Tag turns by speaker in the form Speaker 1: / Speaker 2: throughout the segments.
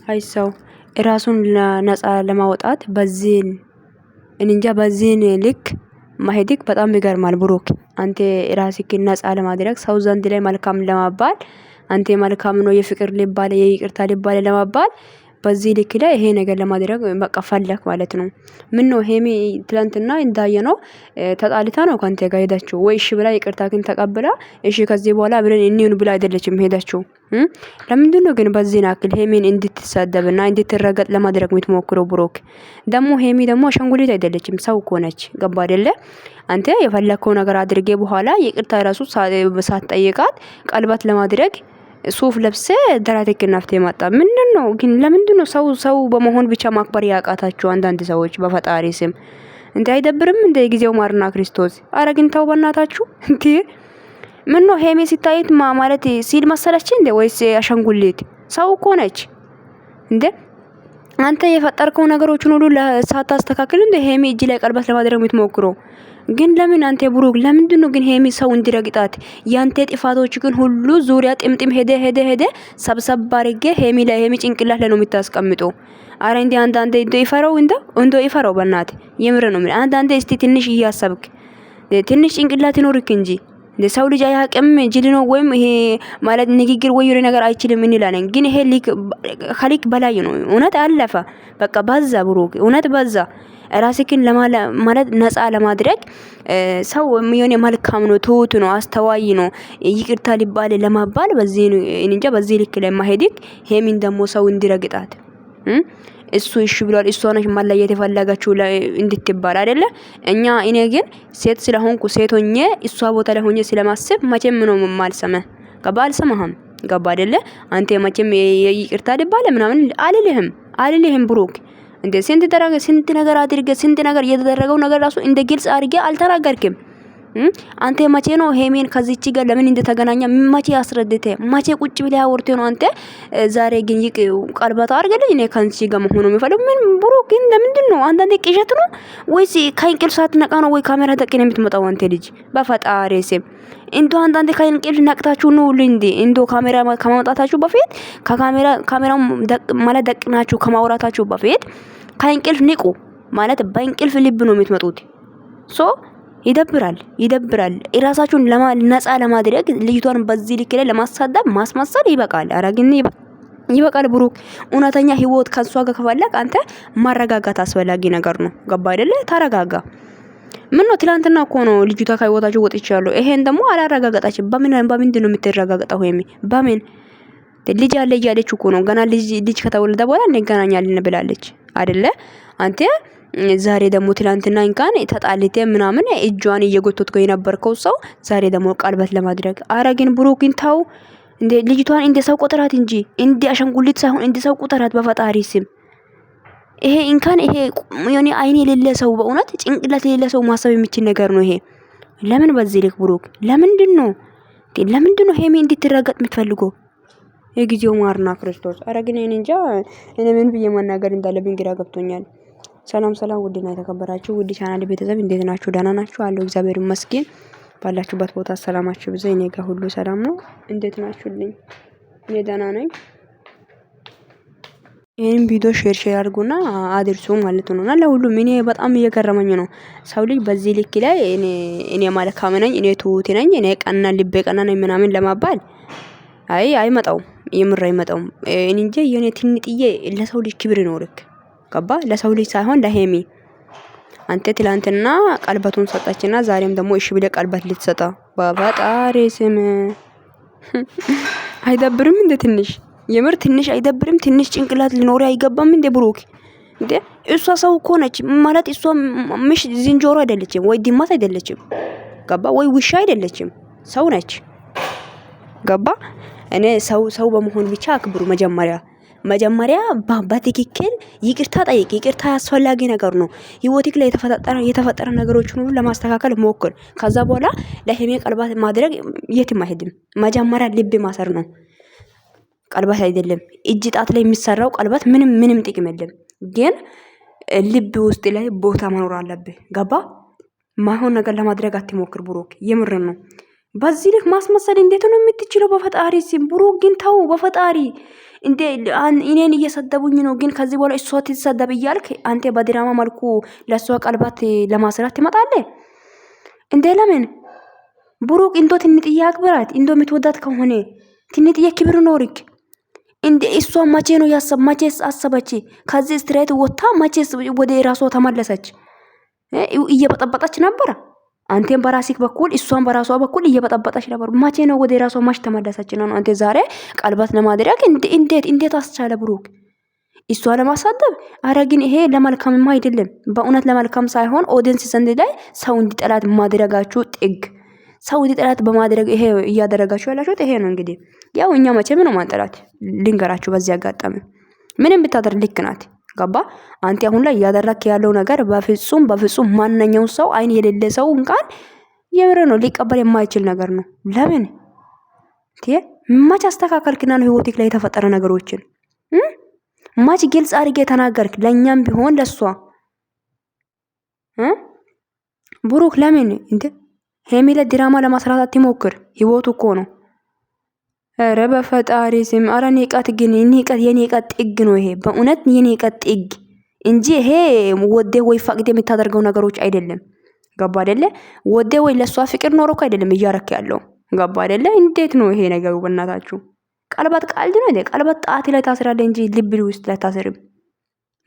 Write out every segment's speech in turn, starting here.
Speaker 1: አይሰው ራሱን ነፃ ለማውጣት በዚህን እንጃ በዚህን ልክ ማሄድክ በጣም ይገርማል ብሩክ። አንተ ራስህን ነፃ ለማድረግ ሰው ዘንድ ላይ መልካም ለማባል አንተ መልካም ነው የፍቅር ሊባል የይቅርታ ሊባል ለማባል በዚህ ልክ ላይ ይሄ ነገር ለማድረግ በቃ ፈለክ ማለት ነው። ምን ነው ሄሚ ትላንትና እንዳየነው ተጣልታ ነው ካንተ ጋር ሄዳችሁ ወይ እሺ ብላ ይቅርታክን ተቀብላ እሺ ከዚህ በኋላ ብለን እንይን ብላ አይደለችም ሄዳችሁ። ለምንድን ነው ግን በዚህ ናክል ሄሚን እንድትሳደብና እንድትረገጥ ለማድረግ የምትሞክረው ብሩክ? ደግሞ ሄሚ ደግሞ አሻንጉሊት አይደለችም ሰው እኮ ነች። ገባ አይደለ? አንተ የፈለከው ነገር አድርጌ በኋላ ይቅርታ ራሱ ሳትጠይቃት ቀልባት ለማድረግ ሱፍ ለብሰ ደራቴክ ናፍቴ ማጣ ምንድነው ግን? ለምንድነው ሰው በመሆን ብቻ ማክበር ያቃታችሁ አንዳንድ ሰዎች? በፈጣሪ ስም እንዴ አይደብርም? እንደ ጊዜው ማርና ክርስቶስ አረ ግን ተው በእናታችሁ እንዴ! ምን ነው ሄሜ ሲታየት ማለት ሲል መሰለች እንዴ? ወይስ አሻንጉሊት? ሰው እኮ ነች እንዴ! አንተ የፈጠርከው ነገሮችን ሁሉ ሳታስተካክል እንደ ሄሜ እጅ ላይ ቀለበት ለማድረግ የምትሞክረው ግን ለምን? አንተ ብሩክ ለምንድነው ግን ሄሚ ሰው እንዲረግጣት ያንተ ጥፋቶች ግን ሁሉ ዙሪያ ጥምጥም ሄደ ሰብሰብ አድርጌ ሄሚ ላይ ሄሚ ጭንቅላት ላይ ነው የምታስቀምጠው? አረ እንዴ አንዳንዴ እንዶ ይፈራው በእናት የምር ነው። አንዳንዴ እስቲ ትንሽ እያሰብክ ትንሽ ጭንቅላት ይኖርክ እንጂ ለሰው ልጅ አያቅም ጅል ነው ወይም ይሄ ማለት ንግግር ወይ የሆነ ነገር አይችልም እንላለን። ግን ይሄ ከሊክ በላይ ነው። እውነት አለፈ በቃ በዛ ብሩክ እውነት በዛ። ራስህን ማለት ነፃ ለማድረግ ሰው የሆነ መልካም ነው ትሁት ነው አስተዋይ ነው ይቅርታ ሊባል ለማባል በዚህ እንጃ በዚህ ልክ ላይ ማሄድክ ሄሚን ደግሞ ሰው እንዲረግጣት እሱ እሺ ብሏል እሷ ነች ማለየት የፈለጋችሁ እንድትባል አይደለ? እኔ ግን ሴት ስለሆንኩ ሴት ሆኜ እሷ ቦታ ላይ ሆኜ ስለማስብ መቼም ነው ማልሰማ ገባ አልሰማህም ገባ አይደለ? አንተ መቼም ይቅርታ ሊባል ምናምን አልልህም ብሩክ እንደ ስንት ነገር አድርገ ስንት ነገር የተደረገው ነገር ራሱ እንደ ግልጽ አድርገ አልተናገርክም። አንተ መቼ ነው ሄሜን ከዚህች ጋር ለምን እንደተገናኘ መቼ አስረድተ መቼ ቁጭ ብለህ አውርተ ነው አንተ ዛሬ ግን ቀልባታ አድርገልኝ እኔ ካንቺ ጋር መሆኑ የሚፈልግ ምን ብሩክ ግን ለምንድን ነው አንዳንዴ ቅዠት ነው ወይስ ከእንቅልፍ ሳትነቃ ነው ወይ ካሜራ ደቅነ የምትመጣው አንተ ልጅ በፈጣሪ ስም እንዶ አንዳንዴ ከእንቅልፍ ነቅታችሁ ነው እንዴ እንዶ ካሜራ ከማውጣታችሁ በፊት ካሜራው ማለት ደቅናችሁ ከማውራታችሁ በፊት ከእንቅልፍ ንቁ ማለት በእንቅልፍ ልብ ነው የምትመጡት። ይደብራል እራሳችሁን ነፃ ለማድረግ ልጅቷን በዚህ ልክ ላይ ለማሳደብ ማስመሰል ይበቃል። ኧረ ግን ይበቃል ብሩክ። እውነተኛ ህይወት ከሷ ጋር ከፈለክ አንተ ማረጋጋት አስፈላጊ ነገር ነው። ገባ አይደለ? ተረጋጋ። ምን ነው ትላንትና እኮ ነው ልጅቷ ከህይወታችሁ ወጥቻለሁ። ይሄን ደግሞ አላረጋጋጣችም። በምንድን ነው የምትረጋጋጣው? ሄሚ በምን ልጅ አለ እያለች እኮ ነው ገና ልጅ ከተወለደ በኋላ እንገናኛለን ብላለች አይደለ? አንተ ዛሬ ደግሞ ትላንትና እንኳን ተጣልቴ ምናምን እጇን እየጎተትከው የነበርከው ሰው ዛሬ ደግሞ ቀለበት ለማድረግ አረግን ብሩክን ታው እንደ ልጅቷን እንደ ሰው ቁጥራት እንጂ እንደ አሻንጉሊት ሳይሆን እንደ ሰው ቁጥራት በፈጣሪ ስም። ይሄ እንኳን ይሄ የሆነ አይኔ የሌለ ሰው በእውነት ጭንቅላት የሌለ ሰው ማሰብ የሚችል ነገር ነው ይሄ። ለምን በዚህ ልክ ብሩክ ለምንድን ነው ሄሚ እንድትረገጥ የምትፈልገው? የጊዜው ማርና ክርስቶስ አረግን እንጃ እኔ ምን ብዬ መናገር እንዳለብኝ ግራ ገብቶኛል። ሰላም ውድና የተከበራችሁ ውድ ቻናል ቤተሰብ እንዴት ናችሁ? ደህና ናችሁ? አለው እግዚአብሔር ይመስገን። ባላችሁበት ቦታ ሰላማችሁ ብዛ። እኔ ጋር ሁሉ ሰላም ነው። እንዴት ናችሁልኝ? እኔ ደህና ነኝ። ይሄን ቪዲዮ ሼር አድርጉና አድርሱ ማለት ነው። እና ለሁሉም እኔ በጣም እየገረመኝ ነው። ሰው ልጅ በዚህ ልክ ላይ እኔ መልካም ነኝ፣ እኔ ትሁት ነኝ፣ እኔ ቀና ልቤ ቀና ነኝ ምናምን ለማባል አይመጣውም። የምር አይመጣውም። እኔ እንጂ የኔ ትንጥዬ ለሰው ልጅ ክብር ይኖርክ ገባ? ለሰው ልጅ ሳይሆን ለሄሚ አንተ ትላንትና ቀለበቱን ሰጣችና ዛሬም ደግሞ እሺ ብለ ቀለበት ልትሰጣ በፈጣሪ ስም አይደብርም እንዴ? ትንሽ የምር ትንሽ አይደብርም? ትንሽ ጭንቅላት ሊኖር አይገባም እንዴ ብሩክ? እንዴ እሷ ሰው እኮ ነች ማለት እሷ ምሽ ዝንጀሮ አይደለችም ወይ ድመት አይደለችም ገባ? ወይ ውሻ አይደለችም ሰው ነች ገባ? እኔ ሰው በመሆን ብቻ አክብሩ። መጀመሪያ በትክክል ይቅርታ ጠይቅ። ይቅርታ አስፈላጊ ነገር ነው። ህይወትክ ላይ የተፈጠረ ነገሮችን ሁሉ ለማስተካከል ሞክር። ከዛ በኋላ ለሄሜ ቀለበት ማድረግ የትም አይሄድም። መጀመሪያ ልብ ማሰር ነው ቀለበት አይደለም። እጅ ጣት ላይ የሚሰራው ቀለበት ምንም ጥቅም የለም። ግን ልብ ውስጥ ላይ ቦታ መኖር አለበት። ገባ? ማይሆን ነገር ለማድረግ አትሞክር ብሩክ። የምር ነው። በዚህ ልክ ማስመሰል እንዴት ነው የምትችለው? በፈጣሪ ስም ብሩክ ግን ተው፣ በፈጣሪ እንዴ እኔን እየሰደቡኝ ነው፣ ግን ከዚህ በኋላ እሷ ትሰደብ እያልክ አንተ በድራማ መልኩ ለእሷ ቀለበት ለማስራት ትመጣለህ እንዴ? ለምን ብሩክ እንዶ ትንጥዬ አክብራት። እንዶ የምትወዳት ከሆነ ትንጥዬ ክብር ኖርክ እንዴ? እሷ መቼ ነው መቼስ አሰበች? ከዚህ ስትሬት ወጥታ መቼስ ወደ ራሷ ተመለሰች? እየበጠበጠች ነበረ። አንተን በራስህ በኩል እሷን በራሷ በኩል እየበጠበጠች ነበር። መቼ ነው ወደ ራሷ ማሽ ተመለሰች ነው? አንተ ዛሬ ቀለበት ለማድረግ እንዴት አስቻለ ብሩክ? እሷ ለማሳደብ? አረ ግን ይሄ ለመልካምማ አይደለም። በእውነት ለመልካም ሳይሆን ኦዲየንስ ዘንድ ላይ ሰው እንዲጠላት ማድረጋችሁ ጥግ ሰው እንዲጠላት በማድረግ ይሄ እያደረጋችሁ ያላችሁት ይሄ ነው። እንግዲህ ያው እኛ መቼም ነው ማንጠላት ልንገራችሁ። በዚህ አጋጣሚ ምንም ብታደርግ ልክ ናት። ገባ? አንተ አሁን ላይ እያደረክ ያለው ነገር በፍጹም ማንኛውም ሰው አይን የሌለ ሰው እንኳን የምር ነው ሊቀበል የማይችል ነገር ነው። ለምን ማች አስተካከልክና ነው ህይወትክ ላይ የተፈጠረ ነገሮችን ማች ግልጽ አድርጌ ተናገርክ። ለኛም ቢሆን ለሷ ብሩክ ለምን እንዴ ሄሚለ ድራማ ለማስራት አትሞክር። ህይወቱ እኮ ነው። ኧረ በፈጣሪ ስም ኧረ ንቀት ግን የንቀት ጥግ ነው ይሄ። በእውነት የንቀት ጥግ እንጂ ይሄ ወዴ ወይ ፈቅድ የምታደርገው ነገሮች አይደለም። ገባ አይደለ? ወዴ ወይ ለሷ ፍቅር ኖሮክ አይደለም እያረክ ያለው። ገባ አይደለ? እንዴት ነው ይሄ ነገሩ? በእናታችሁ ቀለበት ቀልድ ነው እንዴ? ቀለበት ጣት ላይ ታስራለህ እንጂ ልብ ውስጥ ላይ ታስርም።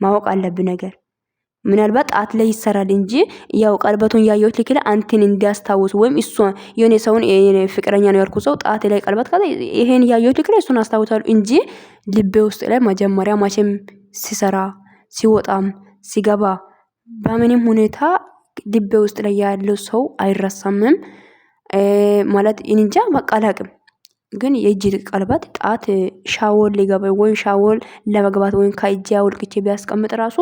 Speaker 1: ማወቅ አለብህ ነገር ምናልባት ጣት ላይ ይሰራል እንጂ ያው ቀለበቱን ያየሁት ልክ ላይ አንተን እንዲያስታውስ ወይም እሱ የኔ ሰውን የኔ ፍቅረኛ ነው ያልኩ ሰው ጣት ላይ ቀለበት ካለ ይሄን ያየሁት ልክ ላይ እሱን አስታውሳለሁ እንጂ ልቤ ውስጥ ላይ መጀመሪያ ማቸም ሲሰራ ሲወጣም ሲገባ በምንም ሁኔታ ልቤ ውስጥ ላይ ያለው ሰው አይረሳምም። ማለት እንጃ በቃ አላቅም። ግን የእጅ ቀለበት ጣት ሻወር ሊገባ ወይም ሻወር ለመግባት ወይም ከእጅ አውልቅቼ ቢያስቀምጥ ራሱ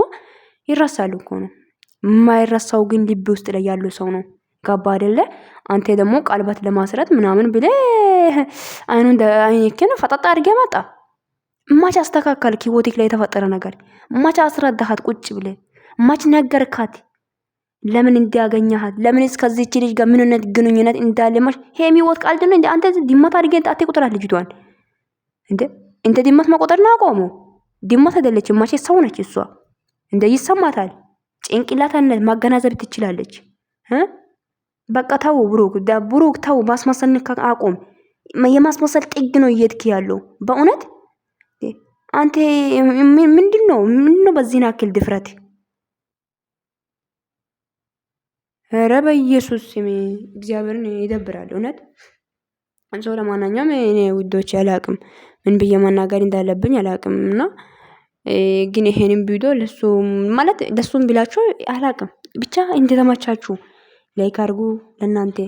Speaker 1: ይረሳል እኮ ነው። የማይረሳው ግን ልብ ውስጥ ላይ ያለው ሰው ነው። ገባ አይደለ? አንተ ደግሞ ቀለበት ለማስረት ምናምን ብለህ አይንክን ፈጣጣ አድርገህ መጣ። ማች አስተካከልክ? ህይወትክ ላይ የተፈጠረ ነገር ማች አስረዳሃት? ቁጭ ብለህ ማች ነገርካት? ለምን እንዲያገኛሃት? ለምን እስከዚህች ልጅ ጋር ምንነት ግንኙነት እንዳለ ማች ሄሚ ህይወት ቀልድ ነው እንዴ? አንተ ድመት አድርገህ ጣቴ ቁጥራት ልጅቷን እንደ ድመት መቆጠር ነው አቆሙ። ድመት አይደለችም ማች ሰው ነች እሷ። እንደ ይሰማታል። ጭንቅላታነት ማገናዘብ ትችላለች። በቃ ተው ብሩክ ተው፣ ማስመሰል አቁም። የማስመሰል ጥግ ነው እየሄድክ ያለው በእውነት አንተ ምንድነው በዚህ ናክል ድፍረት? ኧረ በኢየሱስ ስም እግዚአብሔርን ይደብራል እውነት። አንሶ ለማንኛውም እኔ ውዶች አላቅም ምን ብዬ መናገር እንዳለብኝ አላቅም እና ግን ይሄንን ቪዲዮ ለሱ ማለት ለሱም ብላችሁ አላቅም ብቻ እንደተመቻችሁ ላይክ አድርጉ። ለእናንተ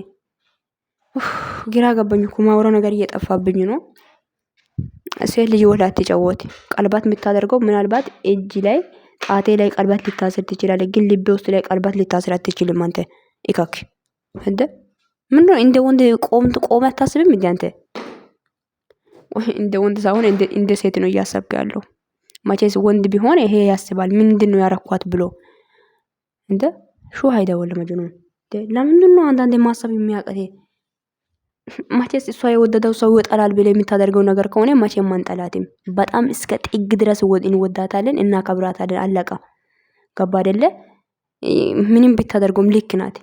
Speaker 1: ግራ ገባኝ እኮ ማውራው ነገር እየጠፋብኝ ነው። ሴት ልጅ ወላ አትጫወት። ቀለበት የምታደርገው ምናልባት እጅ ላይ ጣቴ ላይ ቀለበት ልታስር ትችላለህ፣ ግን ልቤ ውስጥ ላይ ቀለበት ልታስር አትችልም። አንተ ኢካክ እንደ ምንድነው እንደ ወንድ ቆም አታስብም እንዴ አንተ? እንደ ወንድ ሳይሆን እንደ ሴት ነው እያሰብክ ያለው። መቼስ ወንድ ቢሆን ይሄ ያስባል። ምንድነው ያረኳት ብሎ እንደ ሹ ሃይዳ ወለ መጅኑን ለምንድነው አንዳንዴ ማሰብ የሚያቀቴ? መቼስ እሷ የወደደው ሰው ይጠላል ብለ የምታደርገው ነገር ከሆነ መቼም አንጠላትም። በጣም እስከ ጥግ ድረስ እንወዳታለን፣ እናከብራታለን። አለቃ ገባ አይደለ? ምንም ብታደርገውም ልክ ናት።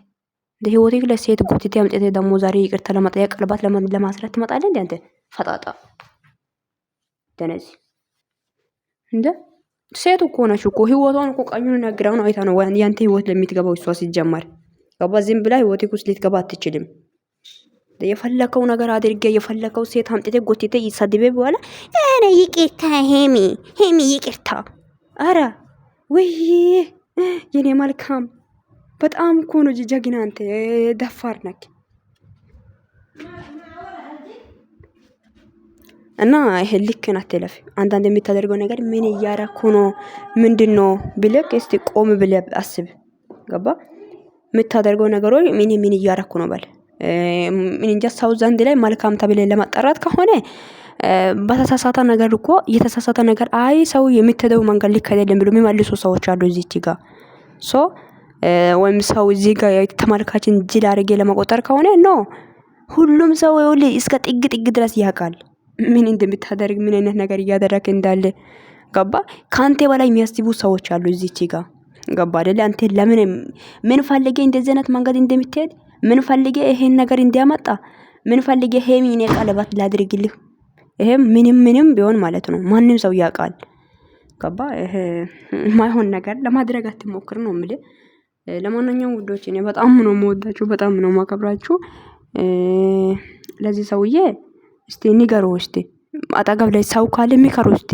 Speaker 1: እንደ ህይወቴ ለሴት ጎትቴ አምጥቴ ደግሞ ዛሬ ይቅርታ ለመጠየቅ ቀለበት ለማስረት ትመጣለህ እንዴ አንተ ፈጣጣ ደነዚ እንደ ሴት እኮ ነች እኮ ህይወቷን እኮ ቀኙን ነግራውን አይታ ነው ያንተ ህይወት ለምትገባው እሷ ሲጀመር ገባ። ዝም ብላ ህይወትክ ውስጥ ልትገባ አትችልም። የፈለከው ነገር አድርጌ የፈለከው ሴት አምጥቴ ጎትቴ ይሰድቤ በኋላ አረ ይቅርታ ሄሚ ይቅርታ። አረ ወይ የኔ መልካም በጣም እኮ ነው ጀግና አንተ ደፋር ነክ እና ይሄ ልክ አትለፍ። አንዳንድ የምታደርገው ነገር ምን እያረኩ ነው ምንድነው ብለህ እስቲ ቆም ብለህ አስብ። ገባ? የምታደርገው ነገሮች ምን እያረኩ ነው በል። ምን እንጃ ሰው ዘንድ ላይ መልካም ተብለ ለማጣራት ከሆነ በተሳሳተ ነገር እኮ የተሳሳተ ነገር አይ ሰው የምትደው መንገድ ልክ አይደለም ብሎ የሚመልሱ ሰዎች አሉ እዚች ጋር ወይም ሰው እዚህ ጋር ተመልካችን ጅል አድርጌ ለመቆጠር ከሆነ ኖ ሁሉም ሰው ይኸውልህ እስከ ጥግ ጥግ ድረስ ያውቃል ምን እንደምታደርግ ምን አይነት ነገር እያደረክ እንዳለ ገባ። ካንተ በላይ የሚያስቡ ሰዎች አሉ እዚች ጋር ገባ አይደለ? አንተ ለምን ምን ፈልጌ እንደዚህ አይነት መንገድ እንደምትሄድ ምን ፈልጌ ይሄን ነገር እንዲያመጣ ምን ፈልጌ ሄሚ እኔ ቀለበት ላድርግልህ ይሄ ምንም ቢሆን ማለት ነው ማንም ሰው ያውቃል ገባ። ይሄ ማይሆን ነገር ለማድረግ አትሞክር ነው የምልህ። ለማንኛውም ውዶች እኔ በጣም ነው የምወዳችሁ በጣም ነው የማከብራችሁ። ለዚህ ሰውዬ እስቲ ንገሩ እስቲ አጠገብ ላይ ሰው ካለ የሚከሩ እስቲ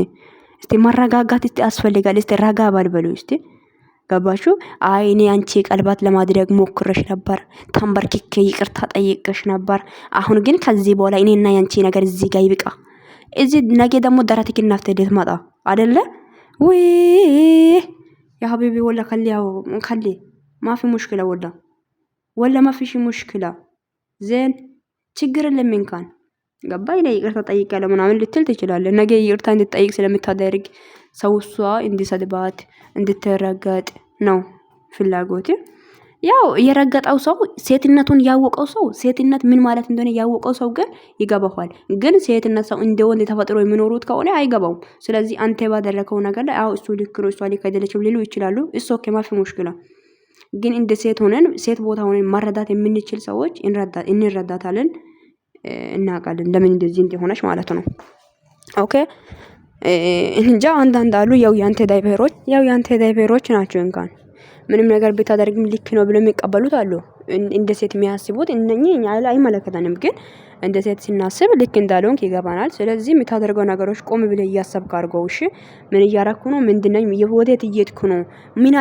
Speaker 1: ማረጋጋት እስቲ ያስፈልጋል። እስቲ ረጋ ባልበሉ እስቲ ገባችሁ? አይ እኔ አንቺ ቀለበት ለማድረግ ሞክረሽ ነበር ተንበርክኬ ይቅርታ ጠይቀሽ ነበር። አሁን ግን ከዚህ በኋላ እኔና ያንቺ ነገር እዚህ ጋር ይብቃ። እዚህ ነገ ደግሞ ደረትኪን ናፍተ ደት ማጣ አይደለ ወይ ያ ሀቢቢ ወላ ከሊ ማፊ ሙሽኪላ ወላ ማፊሽ ሙሽኪላ ዜን ችግር ለምን ገባ። እኔ ይቅርታ ጠይቄያለሁ ምናምን ልትል ትችላለህ። ነገ ይቅርታ እንድትጠይቅ ስለምታደርግ ሰው እሷ እንዲሰድባት እንድትረገጥ ነው ፍላጎት። ያው የረገጠው ሰው ሴትነቱን ያወቀው ሰው ሴትነት ምን ማለት እንደሆነ ያወቀው ሰው ግን ይገባዋል። ግን ሴትነት ሰው እንደ ወንድ ተፈጥሮ የሚኖሩት ከሆነ አይገባውም። ስለዚህ አንተ ባደረከው ነገር ላይ አው እሱ ልክ ነው እሷ ልክ አይደለችም ሊሉ ይችላሉ። እሱ ኦኬ ማፊ ሙሽኪላ። ግን እንደ ሴት ሆነን ሴት ቦታ ሆነን መረዳት የምንችል ሰዎች እንረዳታለን እናውቃለን ለምን እንደዚህ እንደሆነች ማለት ነው። ኦኬ እንጃ አንዳንድ አሉ ያው ያንተ ዳይፐሮች ናቸው እንኳን ምንም ነገር ብታደርግም ልክ ነው ብለው የሚቀበሉት አሉ። እንደ ሴት የሚያስቡት እነኚህ እኛ ላይ አይመለከተንም። ግን እንደ ሴት ስናስብ ልክ እንዳልሆንክ ይገባናል። ስለዚህ የምታደርገው ነገሮች ቆም ብለህ እያሰብክ አድርገው። እሺ ምን እያረኩ ነው? ምንድነው? ወዴት እየሄድኩ ነው? ምን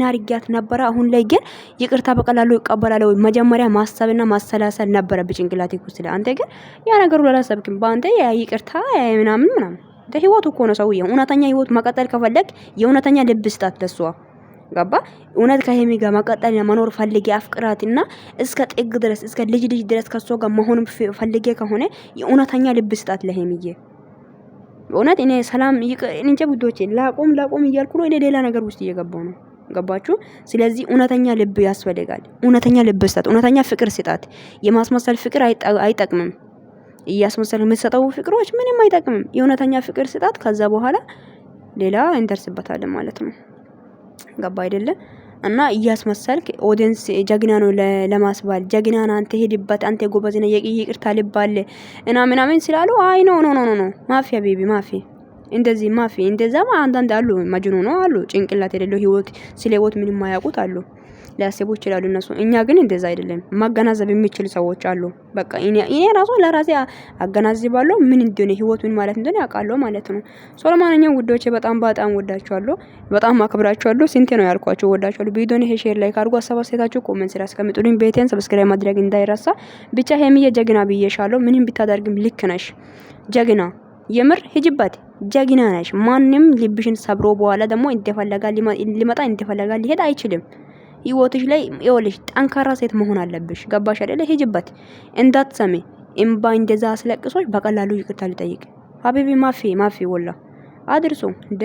Speaker 1: አርጌያት ነበረ? አሁን ላይ ግን ይቅርታ በቀላሉ ይቀበላለሁ። መጀመሪያ ማሰብና ማሰላሰል ነበረብህ ጭንቅላትህ ውስጥ። አንተ ግን ያ ነገሩ አላሰብክም። በአንተ ይቅርታ ምናምን ህይወቱ እኮ ነው ሰውዬው። እውነተኛ ህይወት መቀጠል ከፈለግ የእውነተኛ ልብ ስጣት ለሷ ገባ። እውነት ከሄሚ ጋር መቀጠል መኖር ፈልጌ አፍቅራትና እስከ ጥግ ድረስ እስከ ልጅ ድረስ ከሷ ጋር መሆን ፈልጌ ከሆነ የእውነተኛ ልብ ስጣት ለሄሚዬ። እውነት እኔ ሰላም እንጂ ውዶቼ ላቆም እያልኩ ነው። እኔ ሌላ ነገር ውስጥ እየገባው ነው። ገባችሁ? ስለዚህ እውነተኛ ልብ ያስፈልጋል። እውነተኛ ልብ ስጣት። እውነተኛ ፍቅር ስጣት። የማስመሰል ፍቅር አይጠቅምም። እያስመሰል የምትሰጠው ፍቅሮች ምንም አይጠቅምም። የእውነተኛ ፍቅር ስጣት። ከዛ በኋላ ሌላ እንደርስበታለን ማለት ነው። ገባ አይደለ? እና እያስመሰልክ ኦዲየንስ ጀግና ነው ለማስባል ጀግናና አንተ ሄድበት አንተ ጎበዝ ነህ ይቅርታ ልባል እና ምናምን ስላሉ አይ ኖ ማፊያ ቤቢ ማፊ እንደዚህ ማፊ እንደዛማ አንዳንድ አሉ መጅኑን ነው አሉ ጭንቅላት የሌለው ህይወት ስለ ህይወት ምንም ማያውቁት አሉ። ሊያስቡ ይችላሉ እነሱ። እኛ ግን እንደዛ አይደለም። ማገናዘብ የሚችል ሰዎች አሉ። በቃ እኔ ራሱ ለራሴ አገናዝባለሁ ምን እንደሆነ ህይወት ምን ማለት እንደሆነ ያውቃለሁ ማለት ነው። ለማንኛውም ውዶቼ በጣም ወዳችኋለሁ። በጣም አከብራችኋለሁ። ስንቴ ነው ያልኳችሁ ወዳችኋለሁ። ቪዲዮን ሼር ላይክ አድርጉ። ሀሳብ አስተያየታችሁ ኮሜንት ስራ አስቀምጡልኝ። ቤቴን ሰብስክራይብ ማድረግ እንዳይረሳ። ብቻ ሄሚዬ ጀግና ብዬሻለሁ። ምንም ብታደርግም ልክ ነሽ። ጀግና የምር ሂጅባት ጀግና ነሽ። ማንም ልብሽን ሰብሮ በኋላ ደግሞ እንደፈለጋ ሊመጣ እንደፈለጋ ሊሄድ አይችልም። ህይወትሽ ላይ ይኸውልሽ ጠንካራ ሴት መሆን አለብሽ። ገባሽ አይደለ? ሂጅበት እንዳትሰሚ እምባ እንደዛ አስለቅሶሽ በቀላሉ ይቅርታ ሊጠይቅ ሀቢቢ ማፊ ወላ አድርሶ እንደ